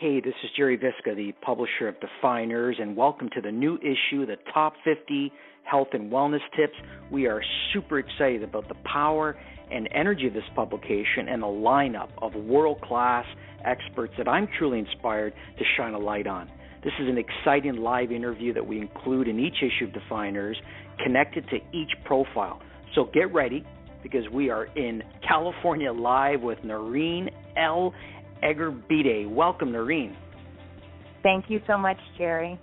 Hey, this is Jerry Visca, the publisher of Defyeneurs, and welcome to the new issue, the Top 50 Health and Wellness Tips. We are super excited about the power and energy of this publication and the lineup of world-class experts that I'm truly inspired to shine a light on. This is an exciting live interview that we include in each issue of Defyeneurs, connected to each profile. So get ready, because we are in California live with Noreen L. Egurbide. Welcome, Noreen. Thank you so much, Jerry.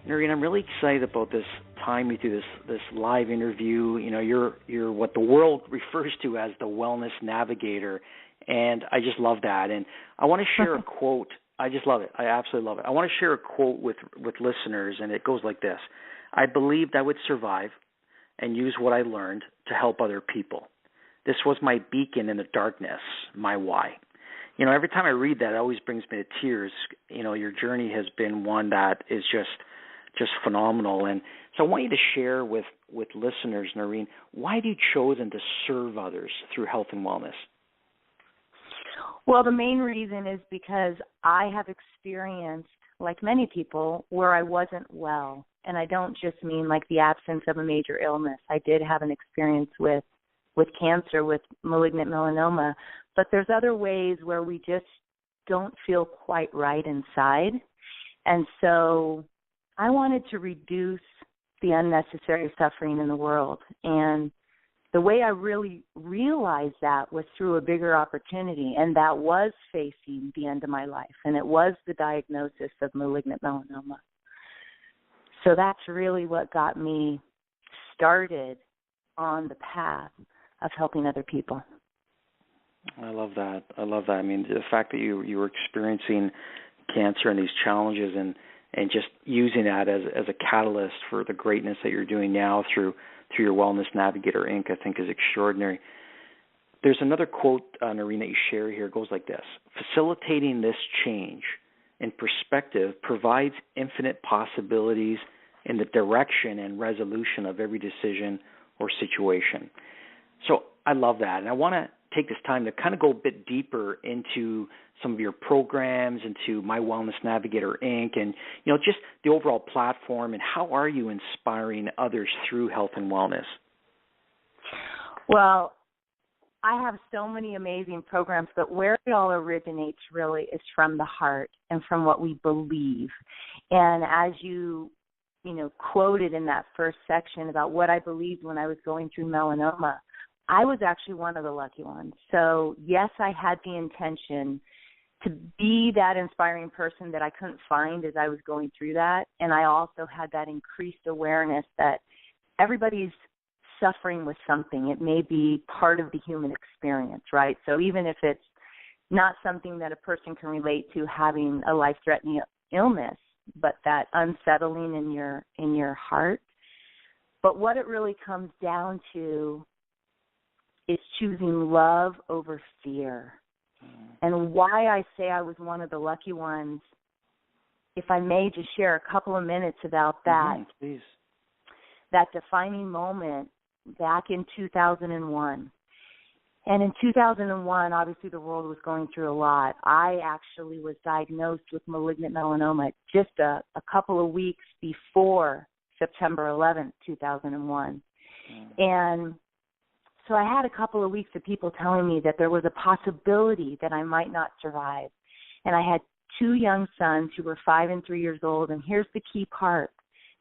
Noreen, I'm really excited about this time with you, this live interview. You know, you're what the world refers to as the wellness navigator, and I just love that. And I want to share a quote. I just love it. I absolutely love it. I want to share a quote with listeners, and it goes like this. I believed I would survive and use what I learned to help other people. This was my beacon in the darkness, my why. You know, every time I read that, it always brings me to tears. You know, your journey has been one that is just phenomenal. And so I want you to share with listeners, Noreen, why have you chosen to serve others through health and wellness? Well, the main reason is because I have experienced, like many people, where I wasn't well. And I don't just mean like the absence of a major illness. I did have an experience with cancer, with malignant melanoma. But there's other ways where we just don't feel quite right inside. And so I wanted to reduce the unnecessary suffering in the world. And the way I really realized that was through a bigger opportunity, and that was facing the end of my life, and it was the diagnosis of malignant melanoma. So that's really what got me started on the path of helping other people. I love that. I mean, the fact that you were experiencing cancer and these challenges and just using that as a catalyst for the greatness that you're doing now through your Wellness Navigator Inc., I think is extraordinary. There's another quote, Noreen, that you share here. It goes like this. Facilitating this change in perspective provides infinite possibilities in the direction and resolution of every decision or situation. So I love that. And I want to take this time to kind of go a bit deeper into some of your programs, into My Wellness Navigator Inc., and, you know, just the overall platform, and how are you inspiring others through health and wellness? Well, I have so many amazing programs, but where it all originates really is from the heart and from what we believe. And as you quoted in that first section about what I believed when I was going through melanoma, I was actually one of the lucky ones. So, yes, I had the intention to be that inspiring person that I couldn't find as I was going through that. And I also had that increased awareness that everybody's suffering with something. It may be part of the human experience, right? So even if it's not something that a person can relate to, having a life-threatening illness, but that unsettling in your heart. But what it really comes down to is choosing love over fear. And why I say I was one of the lucky ones, if I may just share a couple of minutes about that, please. That defining moment back in 2001. And in 2001, obviously the world was going through a lot. I actually was diagnosed with malignant melanoma just a couple of weeks before September 11th, 2001. And so I had a couple of weeks of people telling me that there was a possibility that I might not survive. And I had two young sons who were 5 and 3 years old. And here's the key part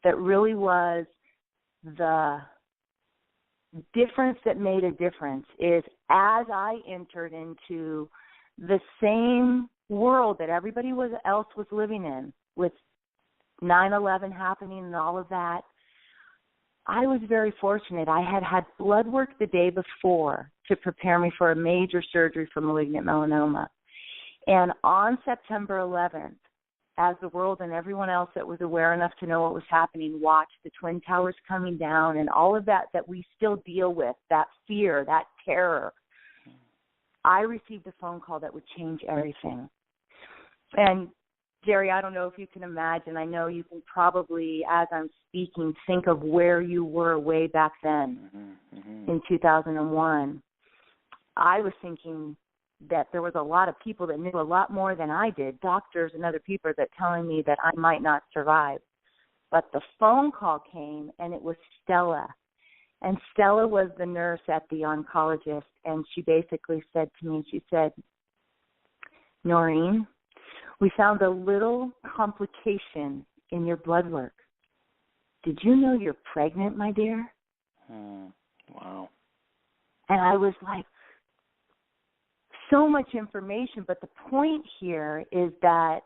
that really was the difference that made a difference is as I entered into the same world that everybody else was living in, with 9/11 happening and all of that, I was very fortunate. I had blood work the day before to prepare me for a major surgery for malignant melanoma. And on September 11th, as the world and everyone else that was aware enough to know what was happening watched the Twin Towers coming down and all of that we still deal with, that fear, that terror, I received a phone call that would change everything. And Jerry, I don't know if you can imagine. I know you can probably, as I'm speaking, think of where you were way back then in 2001. I was thinking, that there was a lot of people that knew a lot more than I did, doctors and other people that telling me that I might not survive. But the phone call came, and it was Stella. And Stella was the nurse at the oncologist, and she basically said to me, she said, Noreen, we found a little complication in your blood work. Did you know you're pregnant, my dear? Wow. And I was like, so much information, but the point here is that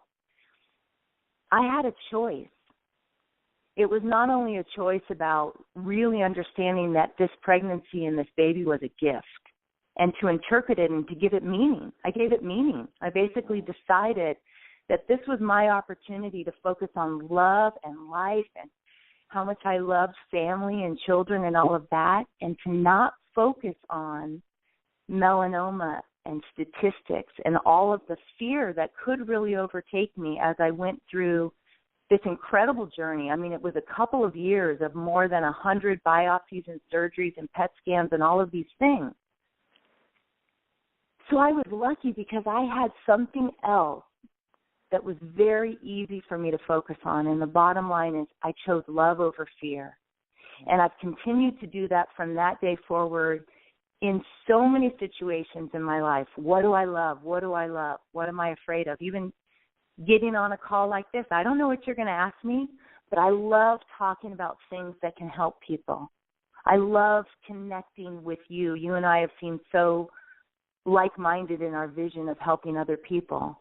I had a choice. It was not only a choice about really understanding that this pregnancy and this baby was a gift and to interpret it and to give it meaning. I gave it meaning. I basically decided that this was my opportunity to focus on love and life and how much I loved family and children and all of that, and to not focus on melanoma and statistics and all of the fear that could really overtake me as I went through this incredible journey. I mean, it was a couple of years of more than 100 biopsies and surgeries and PET scans and all of these things. So I was lucky because I had something else that was very easy for me to focus on. And the bottom line is I chose love over fear. And I've continued to do that from that day forward in so many situations in my life. What do I love? What do I love? What am I afraid of? Even getting on a call like this, I don't know what you're going to ask me, but I love talking about things that can help people. I love connecting with you. You and I have seemed so like-minded in our vision of helping other people.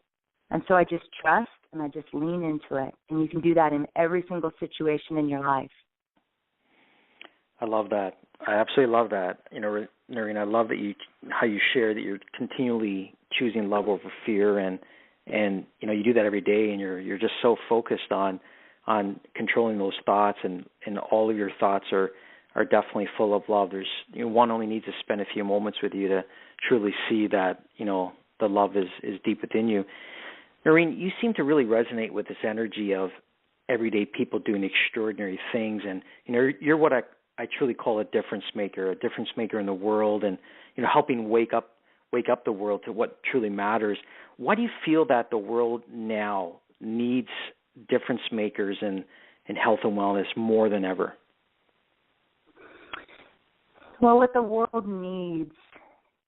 And so I just trust and I just lean into it. And you can do that in every single situation in your life. I love that. I absolutely love that. You know, Noreen, I love that how you share that you're continually choosing love over fear, and you know, you do that every day, and you're just so focused on controlling those thoughts, and all of your thoughts are definitely full of love. There's, you know, one only needs to spend a few moments with you to truly see that, you know, the love is deep within you. Noreen, you seem to really resonate with this energy of everyday people doing extraordinary things, and you know, you're what I truly call a difference maker in the world, and you know, helping wake up the world to what truly matters. Why do you feel that the world now needs difference makers in health and wellness more than ever? Well, what the world needs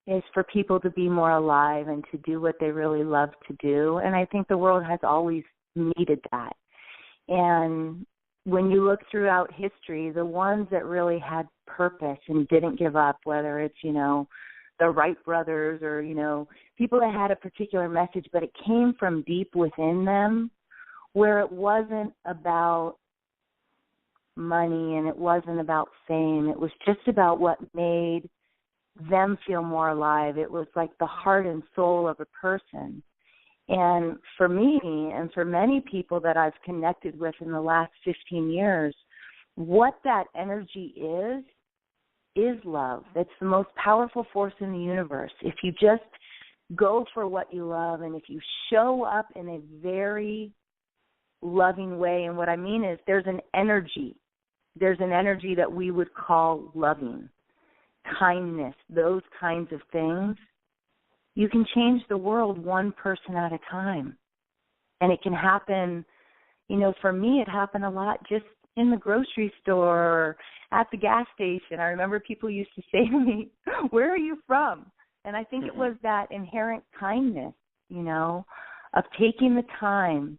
is for people to be more alive and to do what they really love to do. And I think the world has always needed that. And when you look throughout history, the ones that really had purpose and didn't give up, whether it's, you know, the Wright brothers or, you know, people that had a particular message, but it came from deep within them, where it wasn't about money and it wasn't about fame. It was just about what made them feel more alive. It was like the heart and soul of a person. And for me and for many people that I've connected with in the last 15 years, what that energy is love. It's the most powerful force in the universe. If you just go for what you love, and if you show up in a very loving way, and what I mean is there's an energy that we would call loving, kindness, those kinds of things. You can change the world one person at a time. And it can happen, you know, for me it happened a lot just in the grocery store or at the gas station. I remember people used to say to me, where are you from? And I think it was that inherent kindness, you know, of taking the time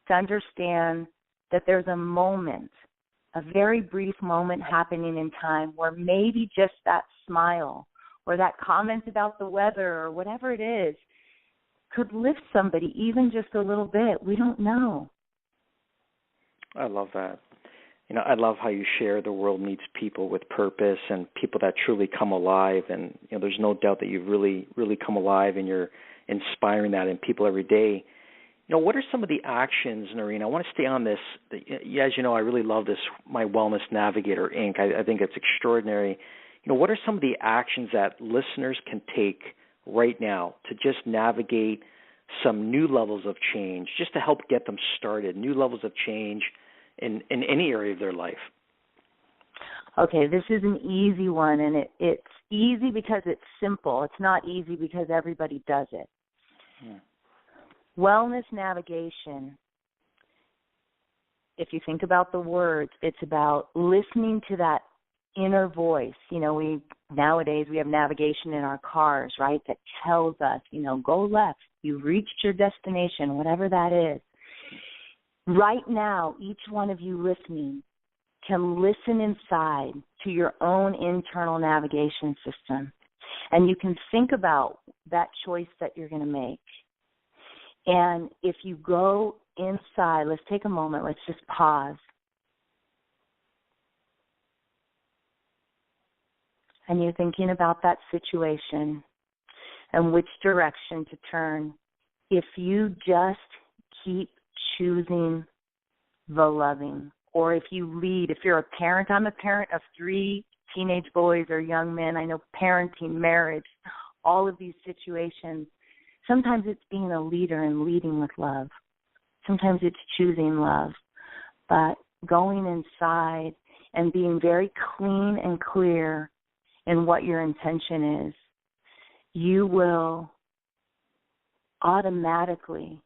to understand that there's a moment, a very brief moment happening in time where maybe just that smile or that comment about the weather or whatever it is could lift somebody even just a little bit. We don't know. I love that. You know, I love how you share the world needs people with purpose and people that truly come alive. And, you know, there's no doubt that you've really, really come alive, and you're inspiring that in people every day. You know, what are some of the actions, Noreen? I want to stay on this. As you know, I really love this, my Wellness Navigator Inc. I think it's extraordinary. You know, what are some of the actions that listeners can take right now to just navigate some new levels of change, just to help get them started, new levels of change in any area of their life? Okay, this is an easy one, and it's easy because it's simple. It's not easy because everybody does it. Wellness navigation, if you think about the words, it's about listening to that inner voice. You know, nowadays we have navigation in our cars, right, that tells us, you know, go left, you've reached your destination, whatever that is. Right now, each one of you listening can listen inside to your own internal navigation system, and you can think about that choice that you're going to make. And if you go inside, let's take a moment, let's just pause. And you're thinking about that situation and which direction to turn. If you just keep choosing the loving, or if you lead, if you're a parent, I'm a parent of 3 teenage boys or young men. I know parenting, marriage, all of these situations. Sometimes it's being a leader and leading with love. Sometimes it's choosing love. But going inside and being very clean and clear in what your intention is, you will automatically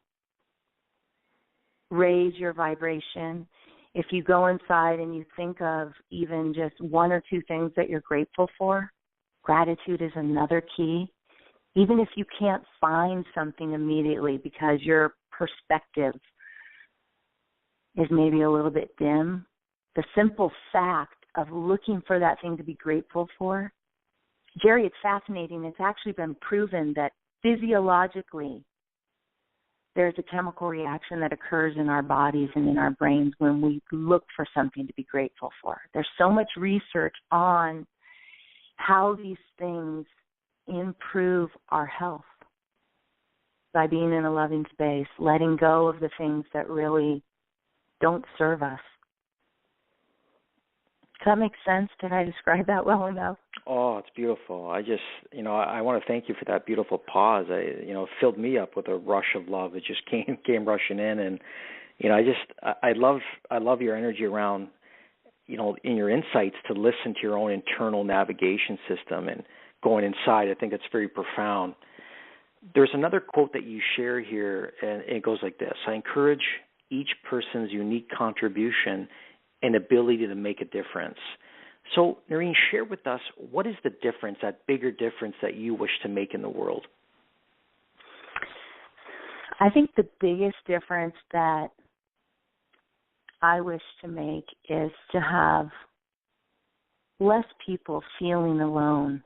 raise your vibration. If you go inside and you think of even just 1 or 2 things that you're grateful for, gratitude is another key. Even if you can't find something immediately because your perspective is maybe a little bit dim, the simple fact of looking for that thing to be grateful for, Jerry, it's fascinating. It's actually been proven that physiologically there's a chemical reaction that occurs in our bodies and in our brains when we look for something to be grateful for. There's so much research on how these things improve our health by being in a loving space, letting go of the things that really don't serve us. Does that make sense? Did I describe that well enough? Oh, it's beautiful. I just, I want to thank you for that beautiful pause. It filled me up with a rush of love. It just came rushing in, and I love your energy around, in your insights to listen to your own internal navigation system and going inside. I think it's very profound. There's another quote that you share here, and it goes like this: I encourage each person's unique contribution and ability to make a difference. So, Noreen, share with us, what is the difference, that bigger difference that you wish to make in the world? I think the biggest difference that I wish to make is to have less people feeling alone,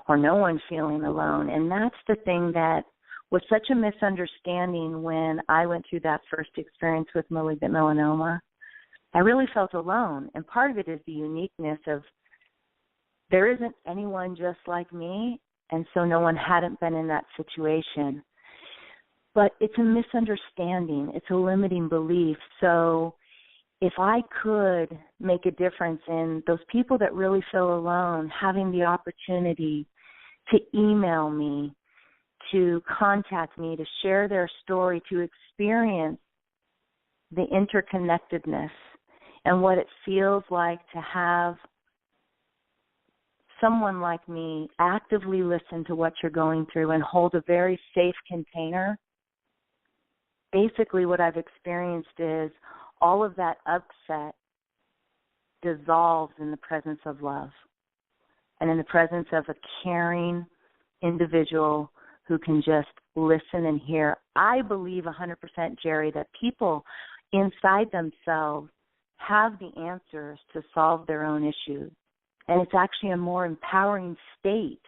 or no one feeling alone. And that's the thing that was such a misunderstanding when I went through that first experience with malignant melanoma. I really felt alone. And part of it is the uniqueness of there isn't anyone just like me, and so no one hadn't been in that situation. But it's a misunderstanding. It's a limiting belief. So if I could make a difference in those people that really feel alone, having the opportunity to email me, to contact me, to share their story, to experience the interconnectedness and what it feels like to have someone like me actively listen to what you're going through and hold a very safe container. Basically what I've experienced is all of that upset dissolves in the presence of love and in the presence of a caring individual who can just listen and hear. I believe 100%, Jerry, that people inside themselves have the answers to solve their own issues. And it's actually a more empowering state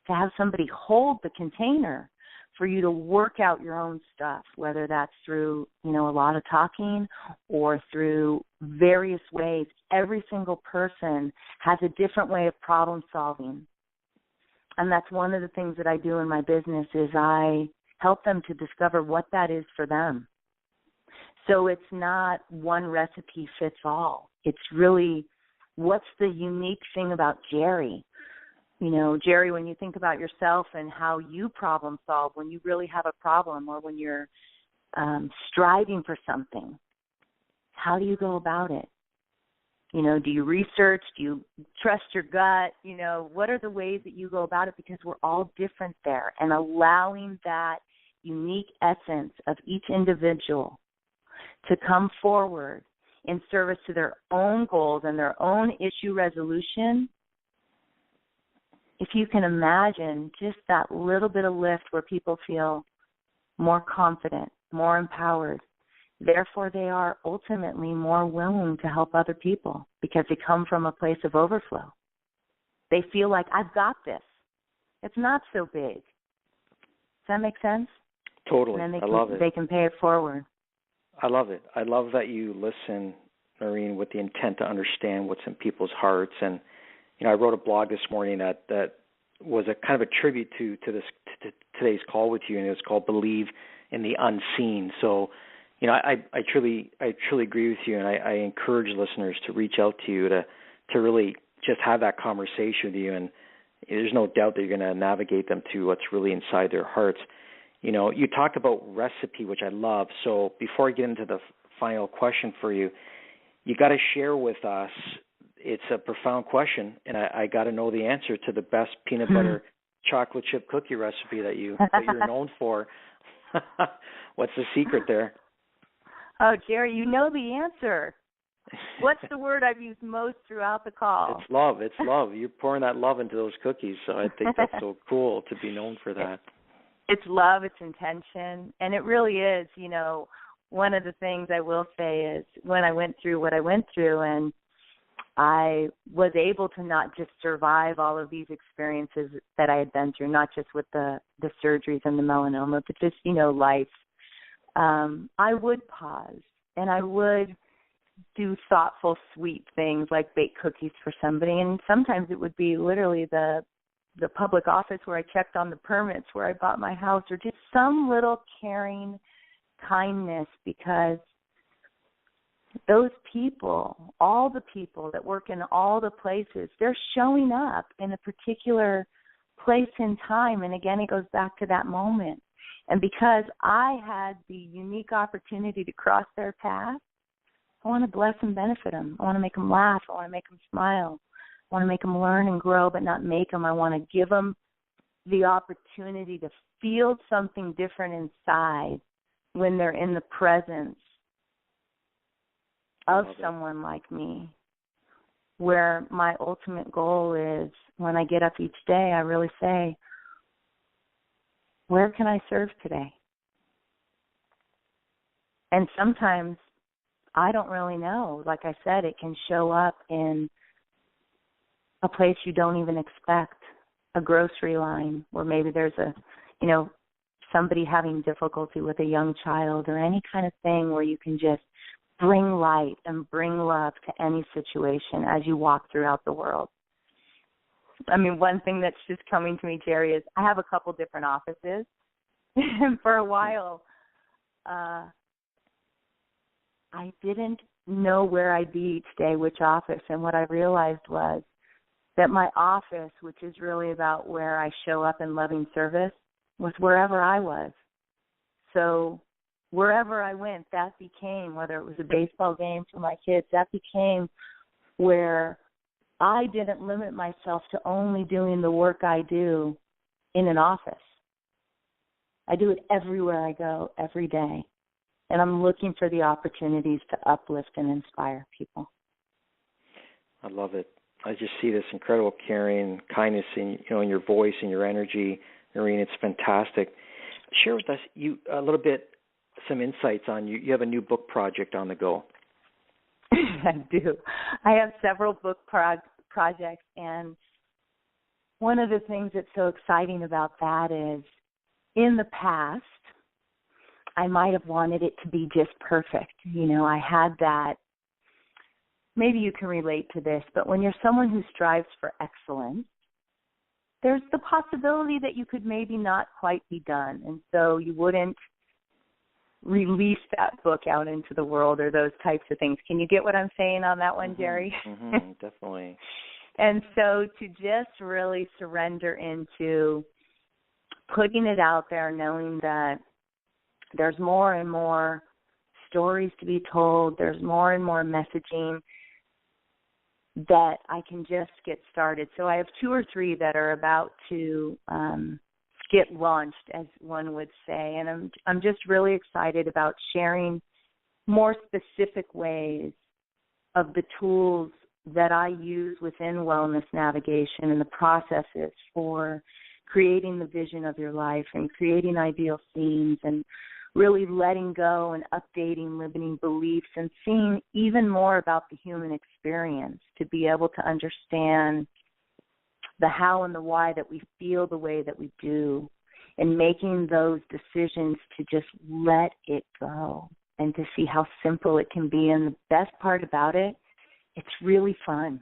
to have somebody hold the container for you to work out your own stuff, whether that's through, a lot of talking or through various ways. Every single person has a different way of problem solving. And that's one of the things that I do in my business is I help them to discover what that is for them. So it's not one recipe fits all. It's really what's the unique thing about Jerry. Jerry, when you think about yourself and how you problem solve when you really have a problem or when you're striving for something, how do you go about it? Do you research? Do you trust your gut? What are the ways that you go about it? Because we're all different there. And allowing that unique essence of each individual to come forward in service to their own goals and their own issue resolution, if you can imagine just that little bit of lift where people feel more confident, more empowered, therefore they are ultimately more willing to help other people because they come from a place of overflow. They feel like, I've got this. It's not so big. Does that make sense? Totally. And then I love it. They can pay it forward. I love it. I love that you listen, Noreen, with the intent to understand what's in people's hearts. And I wrote a blog this morning that was a kind of a tribute to today's call with you, and it's called "Believe in the Unseen." So, I truly agree with you, and I encourage listeners to reach out to you to really just have that conversation with you. And there's no doubt that you're going to navigate them to what's really inside their hearts. You talked about recipe, which I love. So before I get into the final question for you, you got to share with us. It's a profound question, and I got to know the answer to the best peanut butter chocolate chip cookie recipe that you're known for. What's the secret there? Oh, Jerry, you know the answer. What's the word I've used most throughout the call? It's love. It's love. You're pouring that love into those cookies, so I think that's so cool to be known for that. It's love, it's intention, and it really is. One of the things I will say is when I went through what I went through, and I was able to not just survive all of these experiences that I had been through, not just with the surgeries and the melanoma, but just, life, I would pause, and I would do thoughtful, sweet things like bake cookies for somebody, and sometimes it would be literally the public office where I checked on the permits where I bought my house, or just some little caring kindness, because those people, all the people that work in all the places, they're showing up in a particular place in time. And again, it goes back to that moment. And because I had the unique opportunity to cross their path, I want to bless and benefit them. I want to make them laugh. I want to make them smile. I want to make them learn and grow, but not make them. I want to give them the opportunity to feel something different inside when they're in the presence of someone like me, where my ultimate goal is, when I get up each day, I really say, where can I serve today? And sometimes I don't really know. Like I said, it can show up in a place you don't even expect, a grocery line where maybe there's somebody having difficulty with a young child, or any kind of thing where you can just bring light and bring love to any situation as you walk throughout the world. I mean, one thing that's just coming to me, Jerry, is I have a couple different offices. And for a while, I didn't know where I'd be each day, which office. And what I realized was that my office, which is really about where I show up in loving service, was wherever I was. So wherever I went, that became, whether it was a baseball game for my kids, that became where I didn't limit myself to only doing the work I do in an office. I do it everywhere I go, every day. And I'm looking for the opportunities to uplift and inspire people. I love it. I just see this incredible caring, kindness in your voice and your energy, Noreen. It's fantastic. Share with us a little bit, some insights on you. You have a new book project on the go. I do. I have several book projects, and one of the things that's so exciting about that is, in the past, I might have wanted it to be just perfect. I had that. Maybe you can relate to this, but when you're someone who strives for excellence, there's the possibility that you could maybe not quite be done, and so you wouldn't release that book out into the world, or those types of things. Can you get what I'm saying on that one, Jerry? Mm-hmm, definitely. And so to just really surrender into putting it out there, knowing that there's more and more stories to be told, there's more and more messaging, that I can just get started. So I have 2 or 3 that are about to get launched, as one would say, and I'm just really excited about sharing more specific ways of the tools that I use within wellness navigation and the processes for creating the vision of your life and creating ideal scenes and really letting go and updating limiting beliefs and seeing even more about the human experience to be able to understand the how and the why that we feel the way that we do, and making those decisions to just let it go and to see how simple it can be. And the best part about it, it's really fun.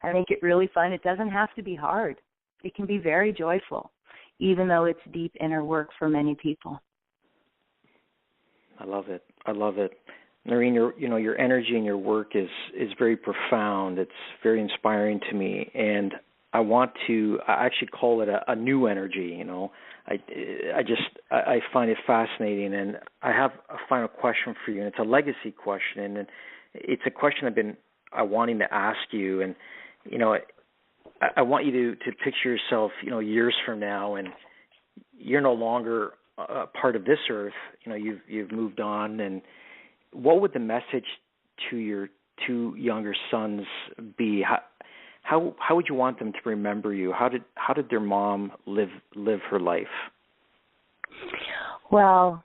I make it really fun. It doesn't have to be hard. It can be very joyful, even though it's deep inner work for many people. I love it. I love it. Noreen, your energy and your work is very profound. It's very inspiring to me, and I actually call it a new energy. I find it fascinating, and I have a final question for you, and it's a legacy question, and it's a question I've been wanting to ask you, and I want you to picture yourself, years from now, and you're no longer a part of this earth. You've moved on, and what would the message to your 2 younger sons be? How would you want them to remember you? How did their mom live her life? Well,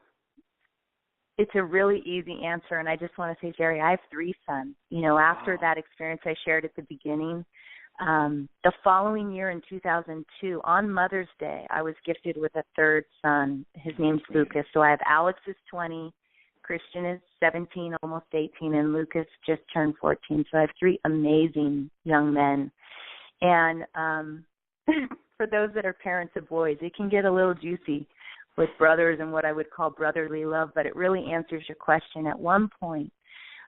it's a really easy answer, and I just want to say, Jerry, I have 3 sons. After that experience I shared at the beginning, the following year in 2002, on Mother's Day, I was gifted with a 3rd son. His name's Lucas. So I have Alex is 20, Christian is 17, almost 18, and Lucas just turned 14. So I have 3 amazing young men. And for those that are parents of boys, it can get a little juicy with brothers and what I would call brotherly love, but it really answers your question. At one point,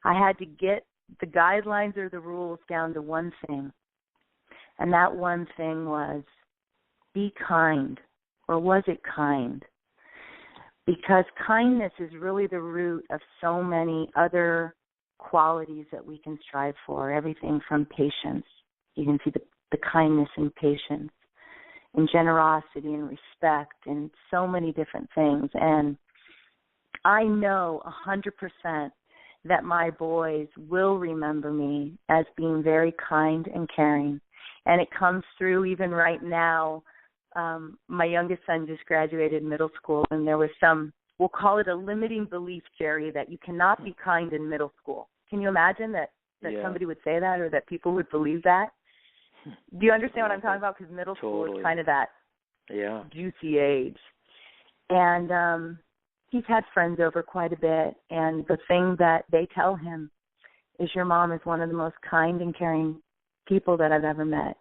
I had to get the guidelines or the rules down to one thing, and that one thing was be kind, or was it kind? Because kindness is really the root of so many other qualities that we can strive for, everything from patience. You can see the kindness and patience, and generosity and respect, and so many different things. And I know 100% that my boys will remember me as being very kind and caring. And it comes through even right now. My youngest son just graduated middle school, and there was some, we'll call it a limiting belief, Jerry, that you cannot be kind in middle school. Can you imagine that somebody would say that, or that people would believe that? Do you understand what I'm talking about? Because middle school is kind of that juicy age. And he's had friends over quite a bit, and the thing that they tell him is your mom is one of the most kind and caring people that I've ever met.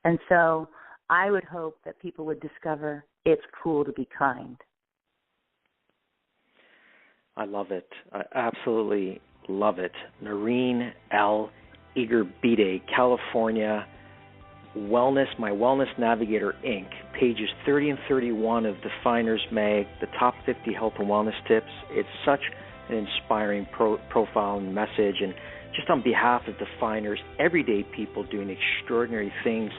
And so I would hope that people would discover it's cool to be kind. I love it. I absolutely love it. Noreen L, Egurbide, California, My Wellness Navigator Inc., pages 30 and 31 of Defyeneurs Mag, the top 50 health and wellness tips. It's such an inspiring profile and message, and just on behalf of Defyeneurs, everyday people doing extraordinary things.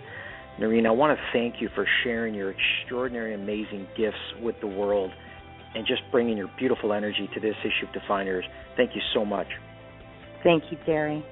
Noreen, I want to thank you for sharing your extraordinary, amazing gifts with the world and just bringing your beautiful energy to this issue of Defyeneurs. Thank you so much. Thank you, Jerry.